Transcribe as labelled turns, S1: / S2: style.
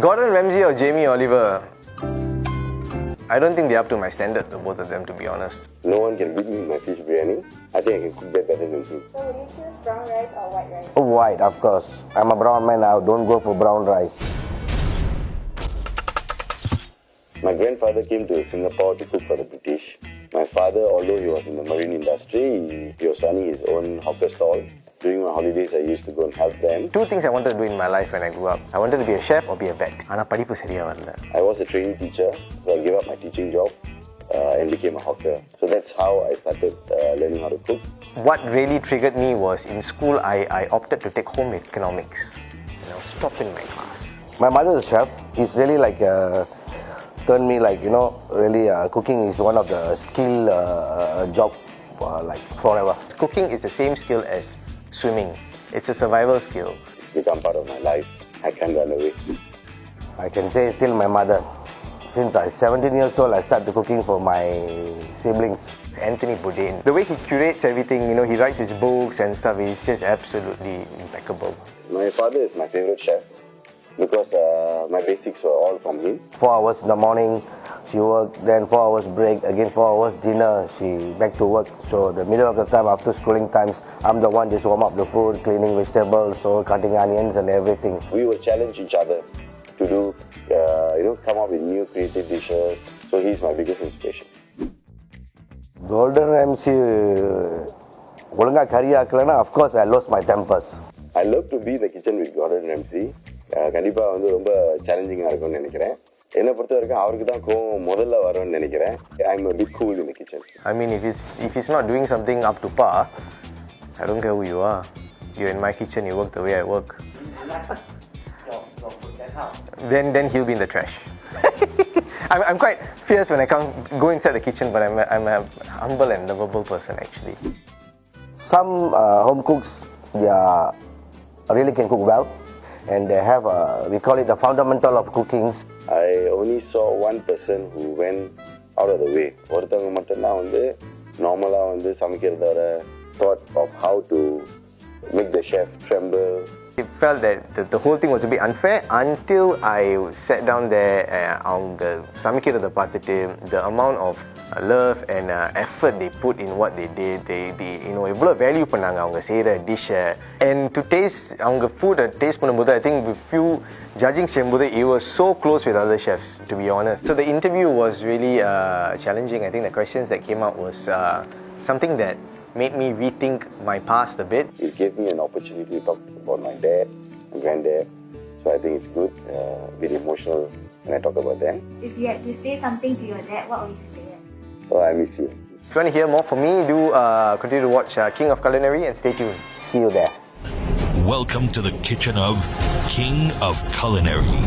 S1: Gordon Ramsay or Jamie Oliver? I don't think they're up to my standard, the both of them, to be honest.
S2: No one can beat me in my fish biryani. I think I can cook that better than him.
S3: So would you choose brown rice or white rice?
S4: White, of course. I'm a brown man now, don't go for brown rice.
S2: My grandfather came to Singapore to cook for the British. My father, although he was in the marine industry, he was running his own hawker stall. During my holidays, I used to go and help them.
S1: Two things I wanted to do in my life when I grew up. I wanted to be a chef or be a vet. ஆனா படிப்பு சரியா வரல.
S2: I was a trainee teacher, so I gave up my teaching job and became a hawker. So that's how I started learning how to cook.
S1: What really triggered me was in school, I opted to take home economics. And I was top in my class.
S4: My mother is a chef. He's really like turned me like, really cooking is one of the skill job like forever.
S1: Cooking is the same skill as swimming. It's a survival skill.
S2: It's become part of my life. I can't run away.
S4: I can say still my mother. Since I was 17 years old, I started cooking for my siblings.
S1: It's Anthony Bourdain. The way he curates everything, he writes his books and stuff, is just absolutely impeccable.
S2: My father is my favorite chef because my basics were all from him.
S4: 4 hours in the morning, she worked, then 4 hours break, again 4 hours dinner, she back to work. So the middle of the time, after schooling times, I'm the one just warm up the food, cleaning vegetables, so cutting onions and everything.
S2: We will challenge each other to do, come up with new creative dishes. So he's my biggest inspiration.
S4: Gordon Ramsay, ஒழுங்கா கறி ஆக்கலனா, of course I lost my tempers.
S2: I love to be in the kitchen with Gordon Ramsay. கண்டிப்பா ரொம்ப சேலஞ்சிங்கா இருக்கும்னு நினைக்கிறேன். என்னை பொறுத்த வரைக்கும் அவருக்கு தான் கோவம் முதல்ல வரும்னு நினைக்கிறேன். I'm a bit cool in the kitchen.
S1: I mean, if he's not doing something up to par, I don't care who you are. You're in my kitchen, you work the way I work. Then he'll be in the trash. I'm quite fierce when I go inside the kitchen, but I'm a humble and lovable person actually.
S4: Some home cooks, they really can cook well, and they have we call it the fundamental of cooking.
S2: I only saw one person who went out of the way. ஒருத்தவங்க மட்டும்தான் நார்மலா சமைக்கிறத thought of how to make the chef tremble.
S1: It felt that the whole thing was a bit unfair until I sat down there அவங்க சமைக்கிறத பார்த்துட்டு the amount of love and effort they put in what they did, they எவ்வளவு value பண்ணாங்க அவங்க செய்யற டிஷ்ஷை, and to taste அவங்க food taste பண்ணும்போது I think with few judging செய்யும்போது it was so close with other chefs, to be honest. So the interview was really challenging. I think the questions that came out was something that made me rethink my past a bit.
S2: It gave me an opportunity to talk about my dad and granddad. So I think it's good, bit emotional when I talk about them.
S3: If you had to say something to your dad, what would you say?
S2: Oh, I miss you.
S1: If you want to hear more from me, do continue to watch King of Culinary and stay tuned.
S4: See you there.
S5: Welcome to the kitchen of King of Culinary.